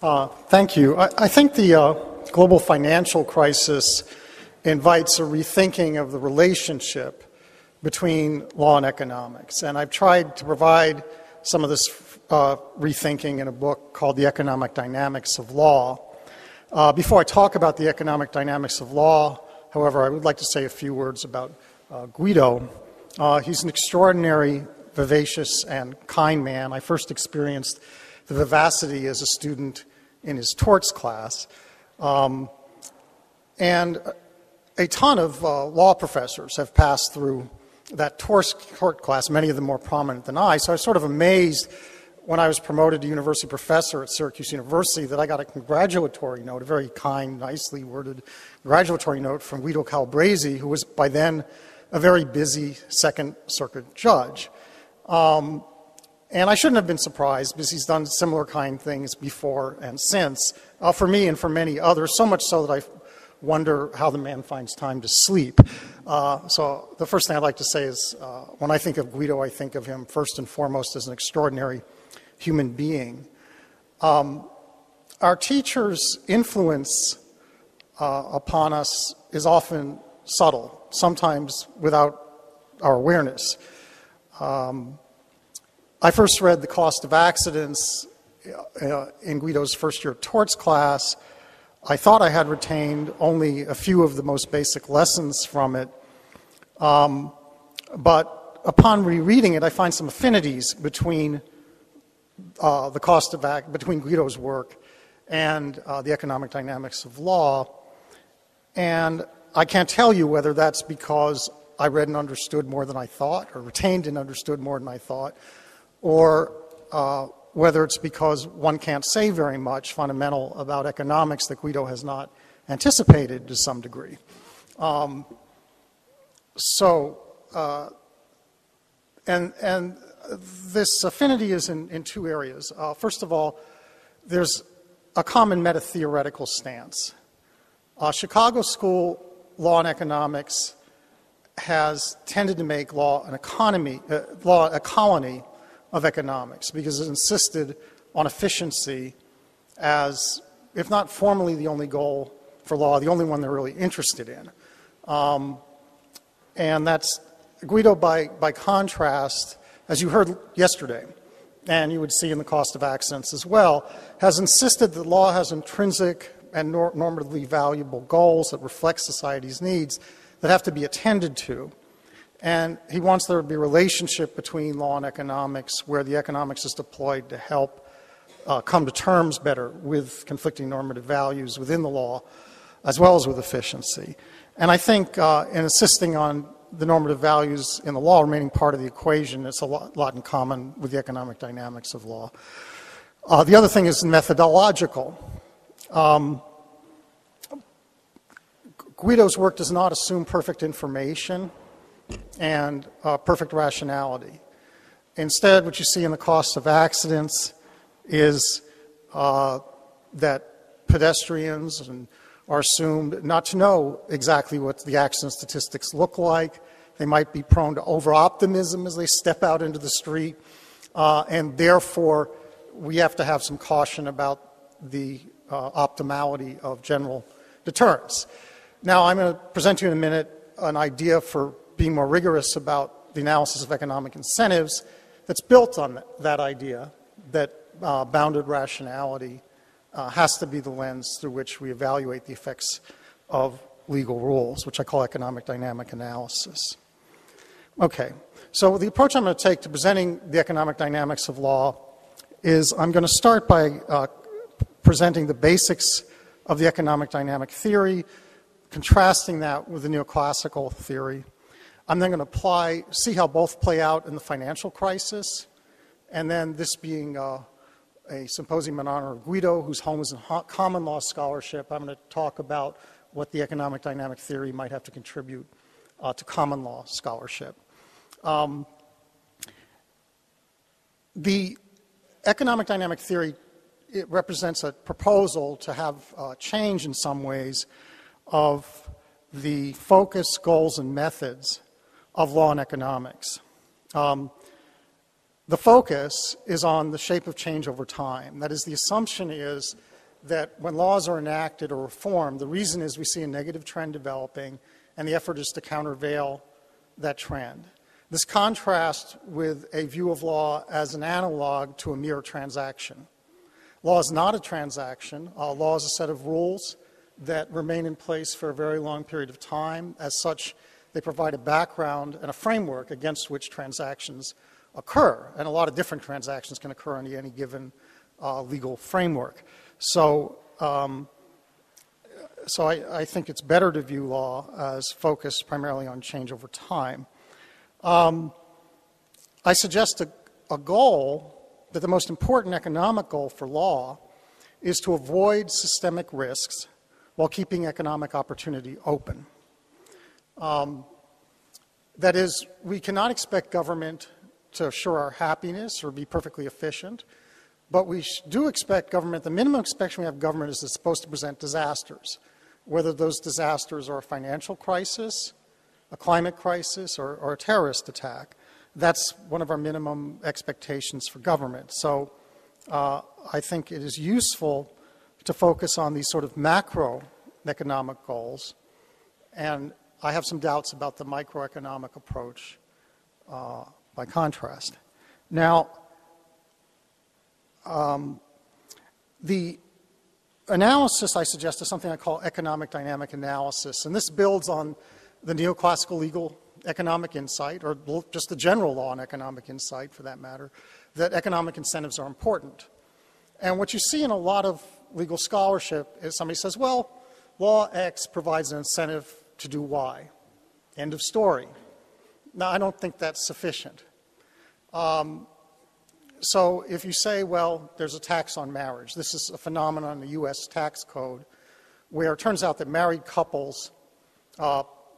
Thank you. I think the global financial crisis invites a rethinking of the relationship between law and economics. And I've tried to provide some of this rethinking in a book called The Economic Dynamics of Law. Before I talk about the economic dynamics of law, however, I would like to say a few words about Guido. He's an extraordinary, vivacious, and kind man. I first experienced the vivacity as a student in his torts class. And a ton of law professors have passed through that tort class, many of them more prominent than I. So I was sort of amazed when I was promoted to university professor at Syracuse University that I got a congratulatory note, a very kind, nicely worded congratulatory note from Guido Calabresi, who was by then a very busy Second Circuit judge. And I shouldn't have been surprised because he's done similar kind things before and since, for me and for many others, so much so that I wonder how the man finds time to sleep. So the first thing I'd like to say is when I think of Guido, I think of him first and foremost as an extraordinary human being. Our teachers' influence upon us is often subtle, sometimes without our awareness. I first read The Cost of Accidents in Guido's first year torts class. I thought I had retained only a few of the most basic lessons from it, but upon rereading it, I find some affinities between between Guido's work and the economic dynamics of law. And I can't tell you whether that's because I read and understood more than I thought, or retained and understood more than I thought, or whether it's because one can't say very much fundamental about economics that Guido has not anticipated to some degree. And this affinity is in two areas. First of all, there's a common meta-theoretical stance. Chicago School Law and Economics has tended to make law a colony of economics because it insisted on efficiency as, if not formally the only goal for law, the only one they're really interested in. And that's Guido, by contrast, as you heard yesterday, and you would see in The Cost of Accidents as well, has insisted that law has intrinsic and normatively valuable goals that reflect society's needs that have to be attended to. And he wants there to be a relationship between law and economics where the economics is deployed to help come to terms better with conflicting normative values within the law, as well as with efficiency. And I think in insisting on the normative values in the law remaining part of the equation, it's a lot in common with the economic dynamics of law. The other thing is methodological. Guido's work does not assume perfect information and perfect rationality. Instead, what you see in The Cost of Accidents is that pedestrians are assumed not to know exactly what the accident statistics look like. They might be prone to over-optimism as they step out into the street, and therefore we have to have some caution about the optimality of general deterrence. Now, I'm going to present to you in a minute an idea for being more rigorous about the analysis of economic incentives that's built on that idea that bounded rationality has to be the lens through which we evaluate the effects of legal rules, which I call economic dynamic analysis. Okay, so the approach I'm going to take to presenting the economic dynamics of law is I'm going to start by presenting the basics of the economic dynamic theory, contrasting that with the neoclassical theory. I'm then going to see how both play out in the financial crisis, and then this being a symposium in honor of Guido, whose home is in common law scholarship, I'm going to talk about what the economic dynamic theory might have to contribute to common law scholarship. The economic dynamic theory, it represents a proposal to have change in some ways of the focus, goals, and methods of law and economics. The focus is on the shape of change over time. That is, the assumption is that when laws are enacted or reformed, the reason is we see a negative trend developing, and the effort is to countervail that trend. This contrasts with a view of law as an analog to a mere transaction. Law is not a transaction. Law is a set of rules that remain in place for a very long period of time. As such, they provide a background and a framework against which transactions occur. And a lot of different transactions can occur under any given legal framework. So I think it's better to view law as focused primarily on change over time. I suggest a goal that the most important economic goal for law is to avoid systemic risks while keeping economic opportunity open. That is, we cannot expect government to assure our happiness or be perfectly efficient, but we do expect government, the minimum expectation we have of government is it's supposed to present disasters, whether those disasters are a financial crisis, a climate crisis, or a terrorist attack. That's one of our minimum expectations for government. So I think it is useful to focus on these sort of macroeconomic goals, and I have some doubts about the microeconomic approach by contrast. Now, the analysis I suggest is something I call economic dynamic analysis, and this builds on the neoclassical legal economic insight, or just the general law and economic insight for that matter, that economic incentives are important. And what you see in a lot of legal scholarship is somebody says, well, law X provides an incentive to do Y. End of story. Now, I don't think that's sufficient. So if you say, well, there's a tax on marriage, this is a phenomenon in the U.S. tax code where it turns out that married couples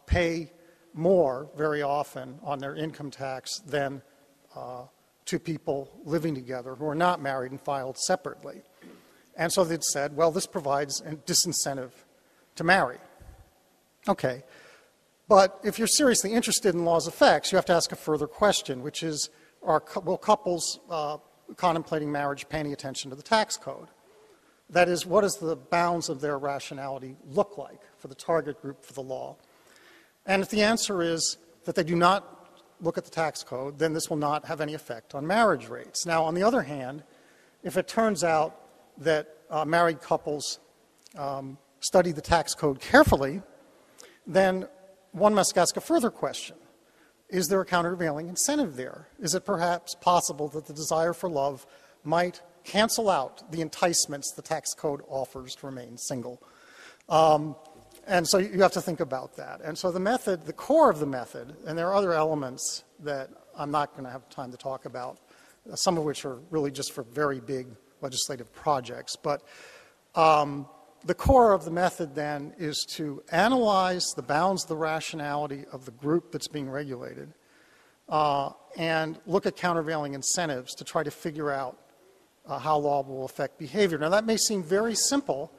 pay more very often on their income tax than two people living together who are not married and filed separately. And so they'd said, well, this provides a disincentive to marry. Okay. But if you're seriously interested in law's effects, you have to ask a further question, which is, will couples contemplating marriage pay any attention to the tax code? That is, what does the bounds of their rationality look like for the target group for the law? And if the answer is that they do not look at the tax code, then this will not have any effect on marriage rates. Now, on the other hand, if it turns out that married couples study the tax code carefully, then one must ask a further question. Is there a countervailing incentive there? Is it perhaps possible that the desire for love might cancel out the enticements the tax code offers to remain single? And so you have to think about that. And so the method, the core of the method, and there are other elements that I'm not going to have time to talk about, some of which are really just for very big legislative projects. But the core of the method then is to analyze the bounds of the rationality of the group that's being regulated and look at countervailing incentives to try to figure out how law will affect behavior. Now, that may seem very simple,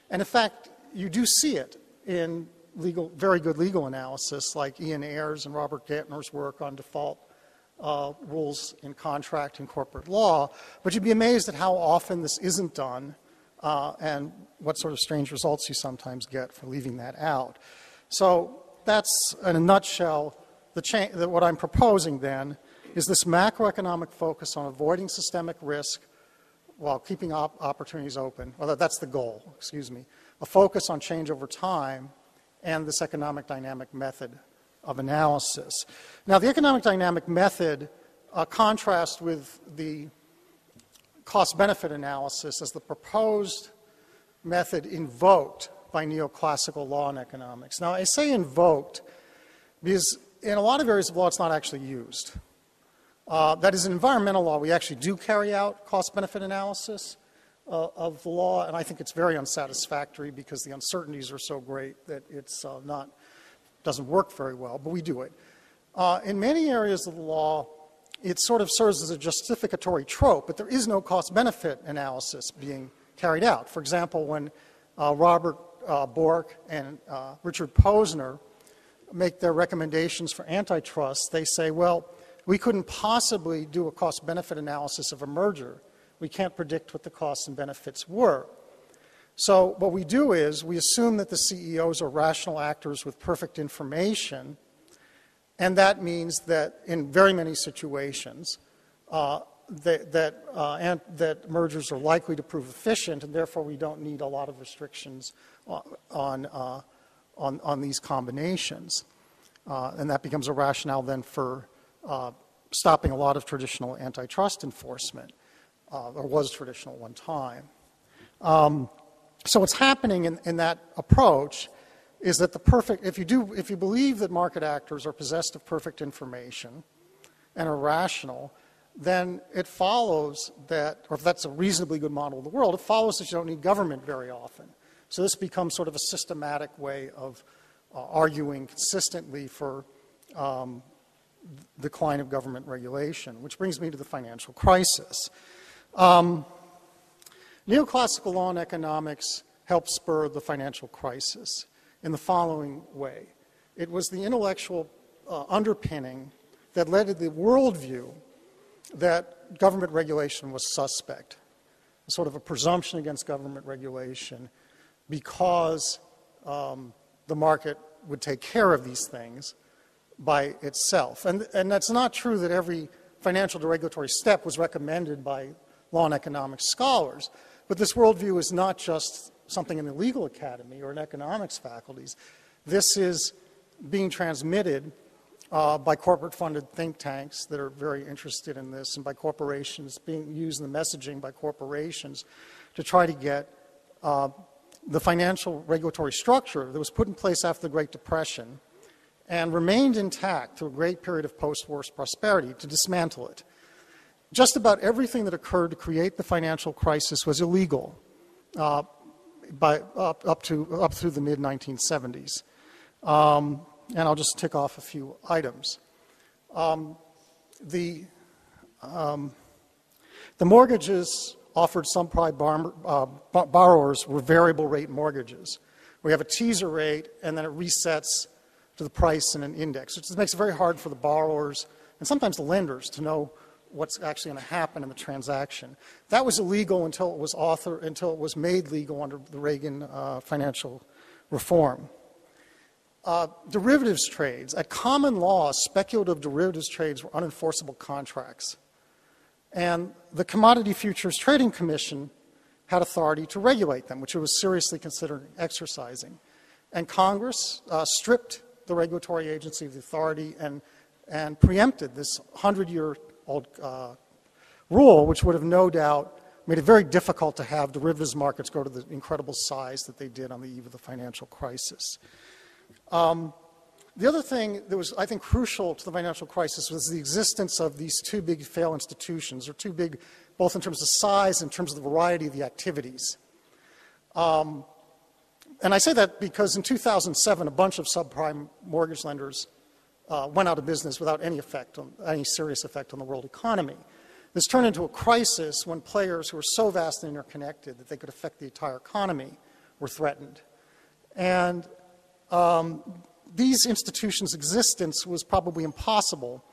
and in fact, you do see it in very good legal analysis like Ian Ayers and Robert Gantner's work on default rules in contract and corporate law, but you'd be amazed at how often this isn't done and what sort of strange results you sometimes get for leaving that out. So that's, in a nutshell, what I'm proposing then is this macroeconomic focus on avoiding systemic risk while keeping opportunities open. Well, that's the goal, excuse me. A focus on change over time and this economic dynamic method of analysis. Now, the economic dynamic method contrasts with the cost-benefit analysis as the proposed method invoked by neoclassical law and economics. Now, I say invoked because in a lot of areas of law it's not actually used. That is, in environmental law, we actually do carry out cost-benefit analysis of the law, and I think it's very unsatisfactory because the uncertainties are so great that it's doesn't work very well, but we do it. In many areas of the law, it sort of serves as a justificatory trope, but there is no cost-benefit analysis being carried out. For example, when Robert Bork and Richard Posner make their recommendations for antitrust, they say, well, we couldn't possibly do a cost-benefit analysis of a merger. We can't predict what the costs and benefits were. So what we do is we assume that the CEOs are rational actors with perfect information, and that means that in very many situations that mergers are likely to prove efficient, and therefore we don't need a lot of restrictions on these combinations. And that becomes a rationale then for stopping a lot of traditional antitrust enforcement, or was traditional at one time. So what's happening in that approach is that if you believe that market actors are possessed of perfect information and are rational, then it follows that, or if that's a reasonably good model of the world, it follows that you don't need government very often. So this becomes sort of a systematic way of arguing consistently for decline of government regulation, which brings me to the financial crisis. Neoclassical law and economics helped spur the financial crisis in the following way. It was the intellectual underpinning that led to the worldview that government regulation was suspect, sort of a presumption against government regulation because the market would take care of these things by itself. And that's not true that every financial to regulatory step was recommended by law and economics scholars, but this worldview is not just something in the legal academy or in economics faculties. This is being transmitted by corporate-funded think tanks that are very interested in this, and by corporations, being used in the messaging by corporations to try to get the financial regulatory structure that was put in place after the Great Depression and remained intact through a great period of post-war prosperity to dismantle it. Just about everything that occurred to create the financial crisis was illegal up through the mid-1970s. And I'll just tick off a few items. The mortgages offered subprime borrowers were variable rate mortgages. We have a teaser rate, and then it resets to the price in an index, which makes it very hard for the borrowers and sometimes the lenders to know what's actually going to happen in the transaction. That was illegal until it was made legal under the Reagan financial reform. Derivatives trades. At common law, speculative derivatives trades were unenforceable contracts. And the Commodity Futures Trading Commission had authority to regulate them, which it was seriously considering exercising. And Congress stripped the regulatory agency of the authority and preempted this 100-year-old rule, which would have no doubt made it very difficult to have derivatives markets go to the incredible size that they did on the eve of the financial crisis. The other thing that was, I think, crucial to the financial crisis was the existence of these two big failed institutions, or too big both in terms of size and in terms of the variety of the activities. And I say that because in 2007, a bunch of subprime mortgage lenders went out of business without any serious effect on the world economy. This turned into a crisis when players who were so vastly interconnected that they could affect the entire economy were threatened. And these institutions' existence was probably impossible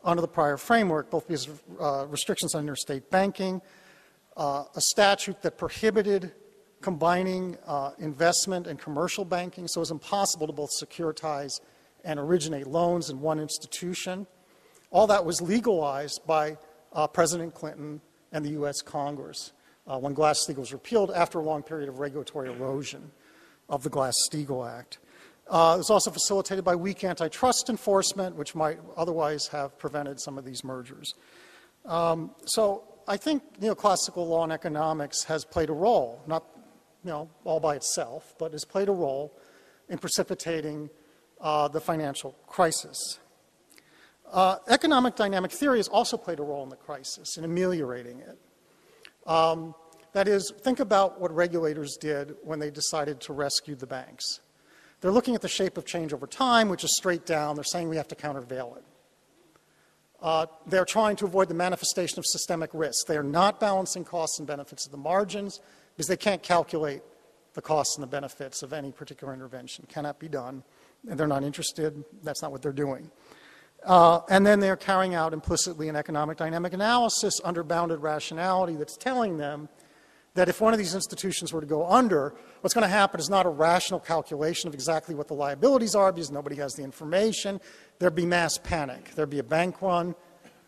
under the prior framework, both because of restrictions on interstate banking, a statute that prohibited combining investment and commercial banking, so it was impossible to both securitize and originate loans in one institution. All that was legalized by President Clinton and the U.S. Congress when Glass-Steagall was repealed after a long period of regulatory erosion of the Glass-Steagall Act. It was also facilitated by weak antitrust enforcement, which might otherwise have prevented some of these mergers. So I think neoclassical law and economics has played a role, not all by itself, but has played a role in precipitating the financial crisis. Economic dynamic theory has also played a role in the crisis, in ameliorating it. That is, think about what regulators did when they decided to rescue the banks. They're looking at the shape of change over time, which is straight down. They're saying we have to countervail it. They're trying to avoid the manifestation of systemic risk. They are not balancing costs and benefits at the margins because they can't calculate the costs and the benefits of any particular intervention. Cannot be done. And they're not interested. That's not what they're doing. And then they're carrying out implicitly an economic dynamic analysis under bounded rationality that's telling them that if one of these institutions were to go under, what's going to happen is not a rational calculation of exactly what the liabilities are because nobody has the information. There'd be mass panic. There'd be a bank run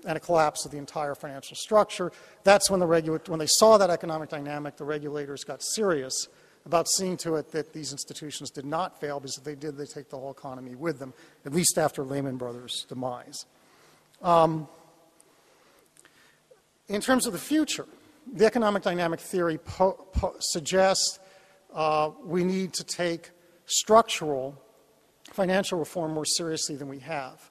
and a collapse of the entire financial structure. That's when when they saw that economic dynamic, the regulators got serious about seeing to it that these institutions did not fail, because if they did, they take the whole economy with them, at least after Lehman Brothers' demise. In terms of the future, the economic dynamic theory suggests we need to take structural financial reform more seriously than we have.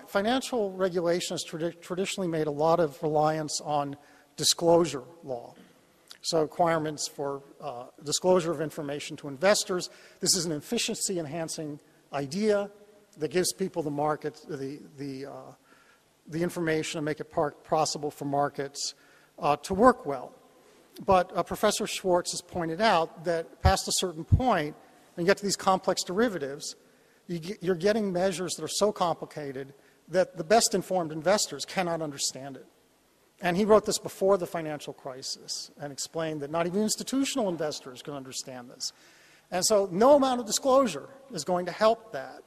Financial regulation has traditionally made a lot of reliance on disclosure law. So requirements for disclosure of information to investors. This is an efficiency-enhancing idea that gives people the market, the information and make it possible for markets to work well. But Professor Schwartz has pointed out that past a certain point, when you get to these complex derivatives, you're getting measures that are so complicated that the best informed investors cannot understand it. And he wrote this before the financial crisis and explained that not even institutional investors can understand this. And so no amount of disclosure is going to help that.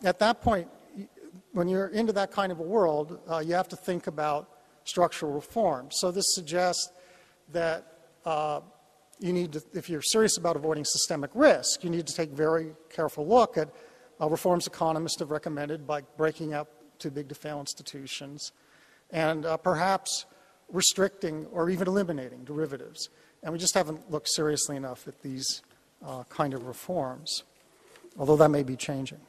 At that point, when you're into that kind of a world, you have to think about structural reform. So this suggests that you need to, if you're serious about avoiding systemic risk, you need to take a very careful look at reforms economists have recommended by breaking up too big to fail institutions and perhaps restricting or even eliminating derivatives. And we just haven't looked seriously enough at these kind of reforms, although that may be changing.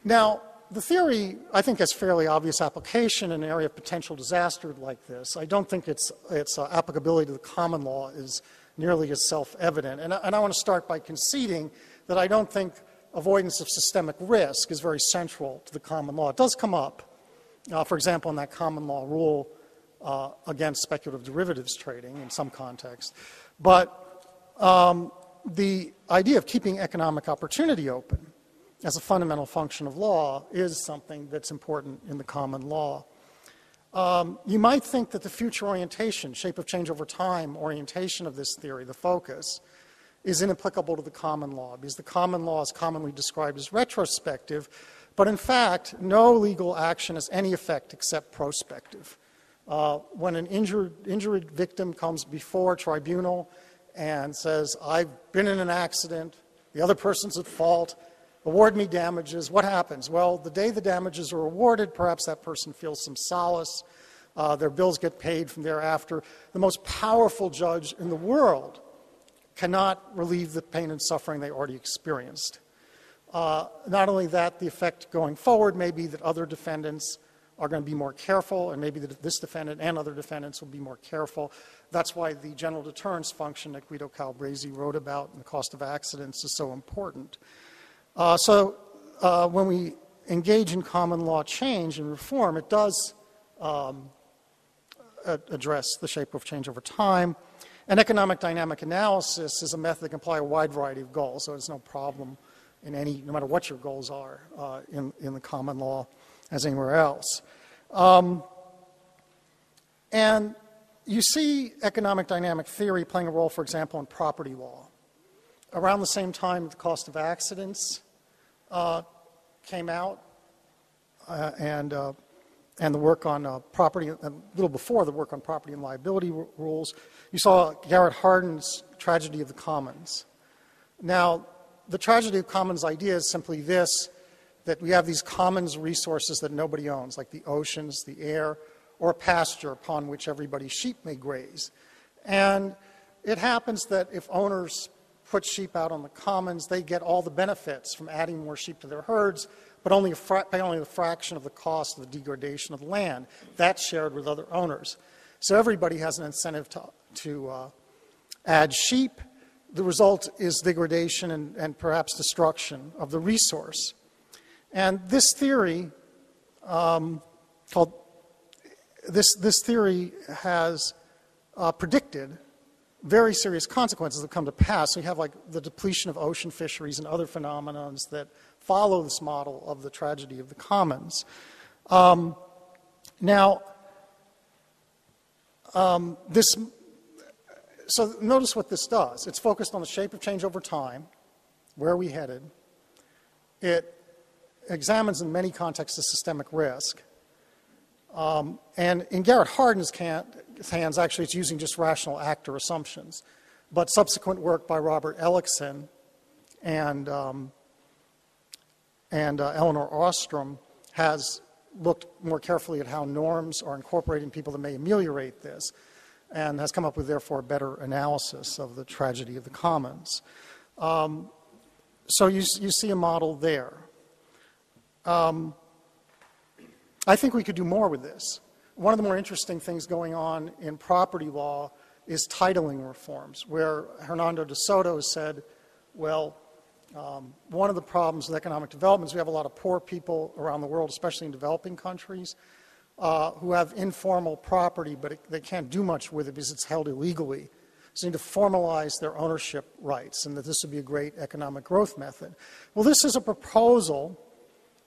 Now, the theory, I think, has fairly obvious application in an area of potential disaster like this. I don't think its applicability to the common law is nearly as self-evident. And I want to start by conceding that I don't think avoidance of systemic risk is very central to the common law. It does come up, for example, in that common law rule against speculative derivatives trading in some context. But the idea of keeping economic opportunity open as a fundamental function of law is something that's important in the common law. You might think that the future orientation, shape of change over time orientation of this theory, the focus, is inapplicable to the common law, because the common law is commonly described as retrospective, but in fact, no legal action has any effect except prospective. When an injured victim comes before a tribunal and says, I've been in an accident, the other person's at fault, award me damages, what happens? Well, the day the damages are awarded, perhaps that person feels some solace. Their bills get paid from thereafter. The most powerful judge in the world cannot relieve the pain and suffering they already experienced. Not only that, the effect going forward may be that other defendants are going to be more careful, and maybe this defendant and other defendants will be more careful. That's why the general deterrence function that Guido Calabresi wrote about in The Cost of Accidents is so important. So when we engage in common law change and reform, it does address the shape of change over time. And economic dynamic analysis is a method that can apply a wide variety of goals, so it's no problem in no matter what your goals are in the common law as anywhere else. And you see economic dynamic theory playing a role, for example, in property law. Around the same time The Cost of Accidents came out, and the work on property, a little before the work on property and liability rules, you saw Garrett Hardin's Tragedy of the Commons. Now, the Tragedy of Commons idea is simply this, that we have these commons resources that nobody owns, like the oceans, the air, or a pasture upon which everybody's sheep may graze. And it happens that if owners put sheep out on the commons, they get all the benefits from adding more sheep to their herds, but pay only a fraction of the cost of the degradation of the land. That's shared with other owners. So everybody has an incentive to add sheep. The result is degradation and perhaps destruction of the resource. And this theory this theory has predicted very serious consequences that come to pass. So you have like the depletion of ocean fisheries and other phenomena that follow this model of the tragedy of the commons. Now, So notice what this does. It's focused on the shape of change over time, where are we headed. It examines in many contexts the systemic risk. And in Garrett Hardin's hands, actually, it's using just rational actor assumptions. But subsequent work by Robert Ellickson and Eleanor Ostrom has looked more carefully at how norms are incorporated in people that may ameliorate this, and has come up with, therefore, a better analysis of the tragedy of the commons. So you see a model there. I think we could do more with this. One of the more interesting things going on in property law is titling reforms, where Hernando de Soto has said, well, one of the problems with economic development is we have a lot of poor people around the world, especially in developing countries, who have informal property, but they can't do much with it because it's held illegally. So they need to formalize their ownership rights, and that this would be a great economic growth method. Well, this is a proposal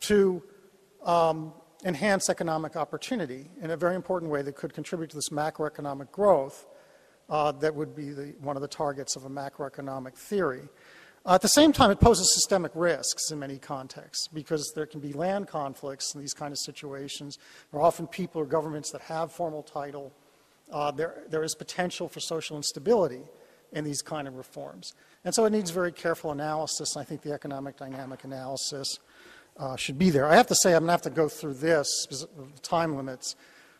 to enhance economic opportunity in a very important way that could contribute to this macroeconomic growth that would be one of the targets of a macroeconomic theory. At the same time, it poses systemic risks in many contexts because there can be land conflicts in these kind of situations. There are often people or governments that have formal title. There is potential for social instability in these kind of reforms. And so it needs very careful analysis, and I think the economic dynamic analysis should be there. I have to say I'm going to have to go through this because of the time limits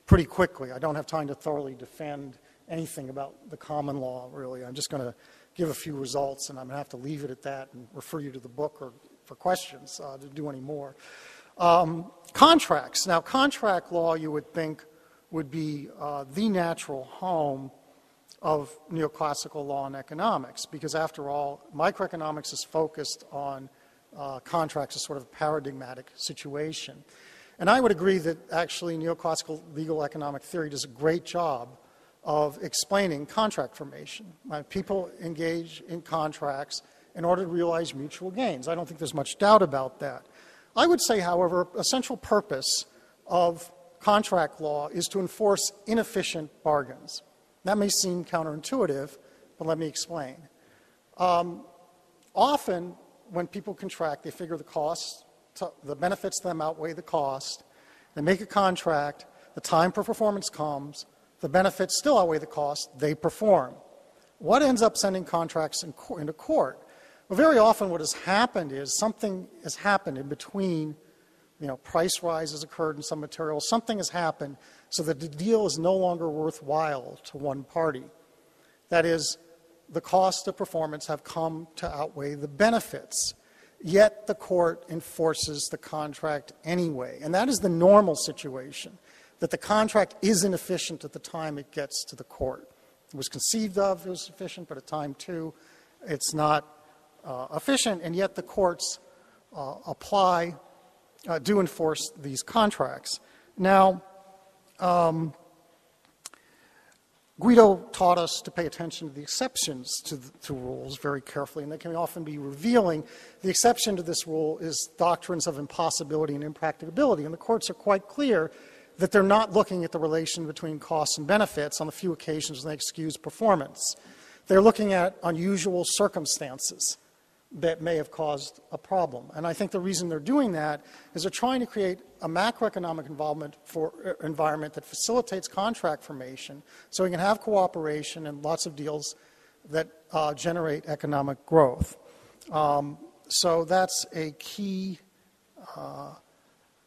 pretty quickly. I don't have time to thoroughly defend anything about the common law, really. I'm just going to give a few results, and I'm going to have to leave it at that and refer you to the book or for questions to do any more. Contracts. Now, contract law, you would think, would be the natural home of neoclassical law and economics, because after all, microeconomics is focused on contracts as sort of a paradigmatic situation. And I would agree that actually neoclassical legal economic theory does a great job of explaining contract formation. People engage in contracts in order to realize mutual gains. I don't think there's much doubt about that. I would say, however, a central purpose of contract law is to enforce inefficient bargains. That may seem counterintuitive, but let me explain. Often, when people contract, they figure the benefits to them outweigh the cost. They make a contract, the time for performance comes, the benefits still outweigh the cost, they perform. What ends up sending contracts into court? Well, very often what has happened is something has happened in between, price rises occurred in some materials, something has happened so that the deal is no longer worthwhile to one party. That is, the cost of performance have come to outweigh the benefits, yet the court enforces the contract anyway. And that is the normal situation, that the contract is inefficient at the time it gets to the court. It was conceived of, it was efficient, but at time two, it's not efficient, and yet the courts do enforce these contracts. Now, Guido taught us to pay attention to the exceptions to rules very carefully, and they can often be revealing. The exception to this rule is doctrines of impossibility and impracticability, and the courts are quite clear that they're not looking at the relation between costs and benefits on the few occasions when they excuse performance. They're looking at unusual circumstances that may have caused a problem. And I think the reason they're doing that is they're trying to create a macroeconomic environment that facilitates contract formation so we can have cooperation and lots of deals that generate economic growth. So that's a key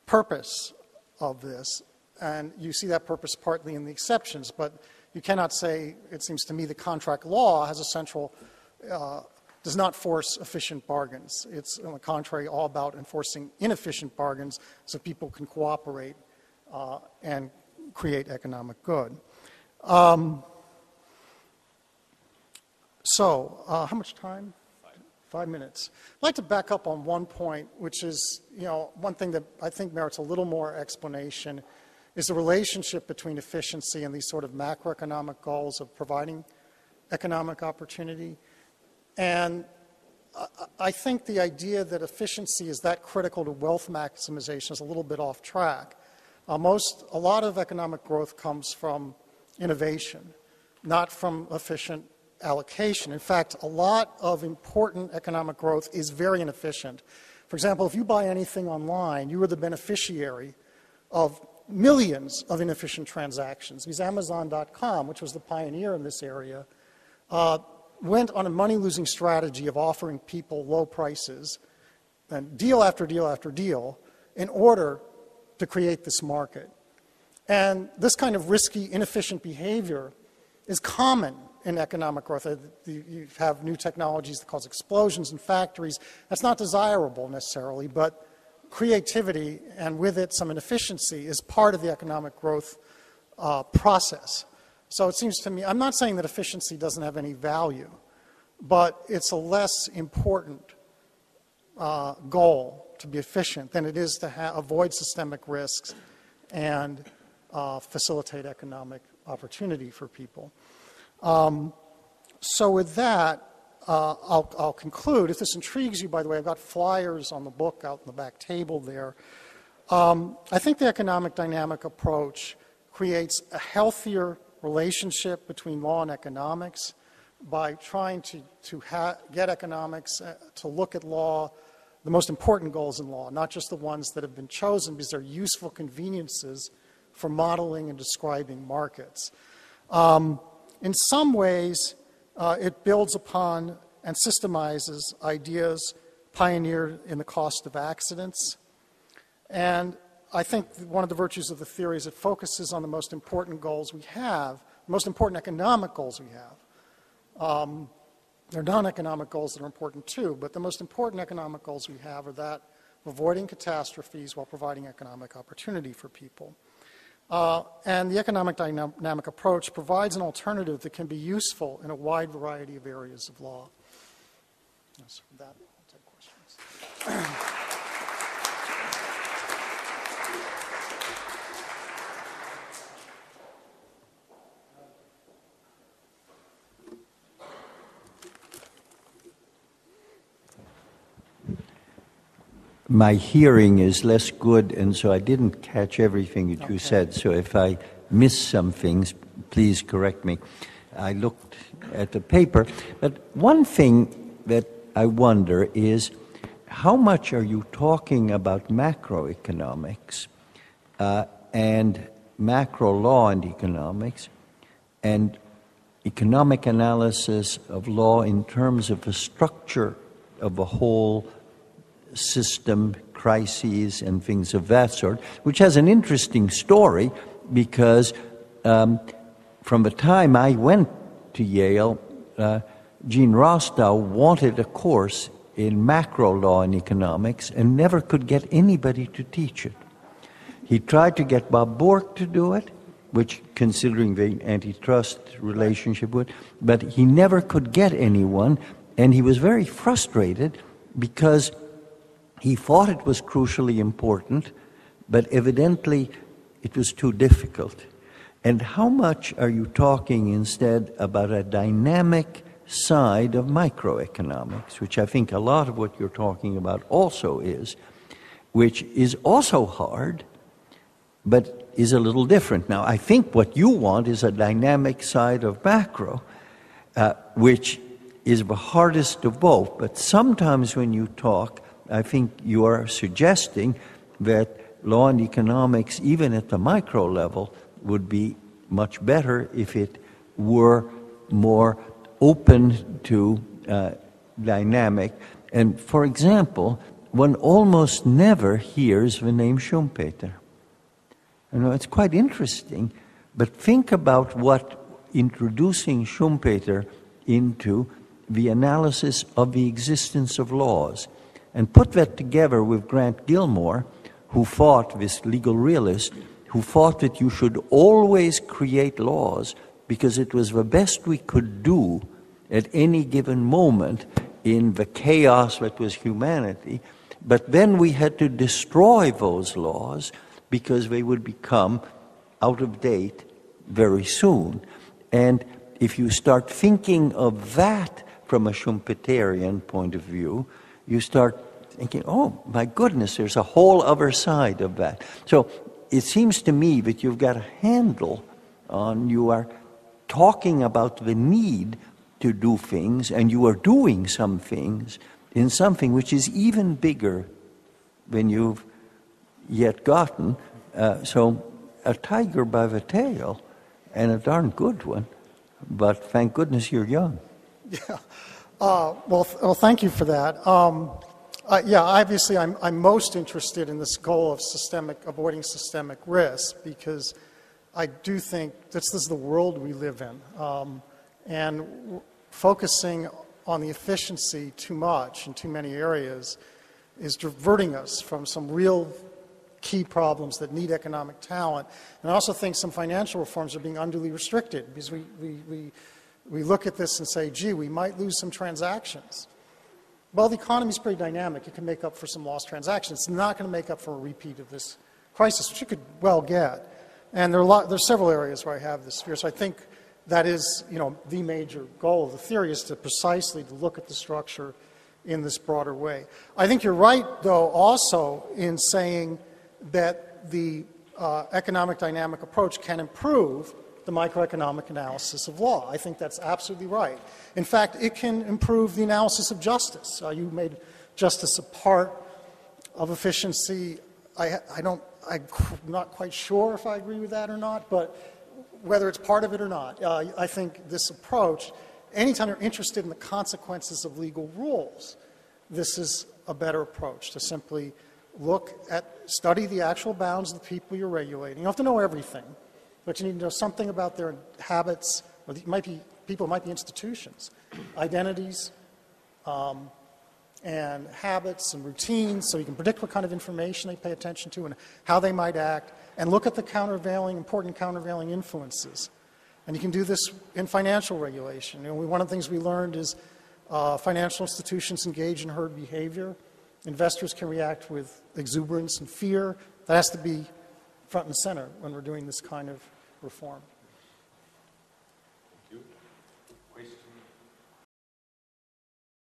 purpose of this. And you see that purpose partly in the exceptions, but you cannot say, it seems to me, the contract law has a central does not force efficient bargains. It's, on the contrary, all about enforcing inefficient bargains so people can cooperate and create economic good. How much time? 5 minutes. I'd like to back up on one point, which is, one thing that I think merits a little more explanation is the relationship between efficiency and these sort of macroeconomic goals of providing economic opportunity. And I think the idea that efficiency is that critical to wealth maximization is a little bit off track. A lot of economic growth comes from innovation, not from efficient allocation. In fact, a lot of important economic growth is very inefficient. For example, if you buy anything online, you are the beneficiary of millions of inefficient transactions. Because Amazon.com, which was the pioneer in this area, went on a money-losing strategy of offering people low prices and deal after deal after deal in order to create this market. And this kind of risky, inefficient behavior is common in economic growth. You have new technologies that cause explosions in factories. That's not desirable necessarily, but creativity and with it some inefficiency is part of the economic growth process. So it seems to me, I'm not saying that efficiency doesn't have any value, but it's a less important goal to be efficient than it is to avoid systemic risks and facilitate economic opportunity for people. So with that, I'll conclude. If this intrigues you, by the way, I've got flyers on the book out in the back table there. I think the economic dynamic approach creates a healthier relationship between law and economics by trying to get economics to look at law, the most important goals in law, not just the ones that have been chosen because they're useful conveniences for modeling and describing markets. In some ways, it builds upon and systemizes ideas pioneered in the cost of accidents. And I think one of the virtues of the theory is it focuses on the most important goals we have, the most important economic goals we have. There are non-economic goals that are important too, but the most important economic goals we have are that of avoiding catastrophes while providing economic opportunity for people. And the economic dynamic approach provides an alternative that can be useful in a wide variety of areas of law. So with that, I'll take questions. My hearing is less good, and so I didn't catch everything that you said. So if I missed some things, please correct me. I looked at the paper, but one thing that I wonder is how much are you talking about macroeconomics and macro law and economics and economic analysis of law in terms of the structure of a whole system, crises, and things of that sort, which has an interesting story because from the time I went to Yale, Gene Rostow wanted a course in macro law and economics and never could get anybody to teach it. He tried to get Bob Bork to do it, which, considering the antitrust relationship would, but he never could get anyone, and he was very frustrated because he thought it was crucially important, but evidently it was too difficult. And how much are you talking instead about a dynamic side of microeconomics, which I think a lot of what you're talking about also is, which is also hard, but is a little different. Now, I think what you want is a dynamic side of macro, which is the hardest of both. But sometimes when you talk, I think you are suggesting that law and economics, even at the micro level, would be much better if it were more open to dynamic. And for example, one almost never hears the name Schumpeter. You know, it's quite interesting, but think about what introducing Schumpeter into the analysis of the existence of laws, and put that together with Grant Gilmore, who thought, this legal realist, who thought that you should always create laws because it was the best we could do at any given moment in the chaos that was humanity. But then we had to destroy those laws because they would become out of date very soon. And if you start thinking of that from a Schumpeterian point of view, you start thinking, oh, my goodness, there's a whole other side of that. So it seems to me that you've got a handle on. You are talking about the need to do things, and you are doing some things in something which is even bigger than you've yet gotten. So a tiger by the tail, and a darn good one, but thank goodness you're young. Yeah. Well, thank you for that. Yeah, obviously I'm most interested in this goal of avoiding systemic risk, because I do think this is the world we live in. And focusing on the efficiency too much in too many areas is diverting us from some real key problems that need economic talent. And I also think some financial reforms are being unduly restricted, because we look at this and say, gee, we might lose some transactions. Well, the economy is pretty dynamic. It can make up for some lost transactions. It's not going to make up for a repeat of this crisis, which you could well get. And there's several areas where I have this fear. So I think that is, the major goal of the theory, is to precisely look at the structure in this broader way. I think you're right, though, also in saying that the economic dynamic approach can improve the microeconomic analysis of law. I think that's absolutely right. In fact, it can improve the analysis of justice. You made justice a part of efficiency. I'm not quite sure if I agree with that or not, but whether it's part of it or not, I think this approach, anytime you're interested in the consequences of legal rules, this is a better approach, to simply study the actual bounds of the people you're regulating. You don't have to know everything, but you need to know something about their habits, or people might be institutions, identities, and habits and routines, so you can predict what kind of information they pay attention to and how they might act, and look at the important countervailing influences. And you can do this in financial regulation. One of the things we learned is financial institutions engage in herd behavior. Investors can react with exuberance and fear. That has to be front and center when we're doing this kind of reform.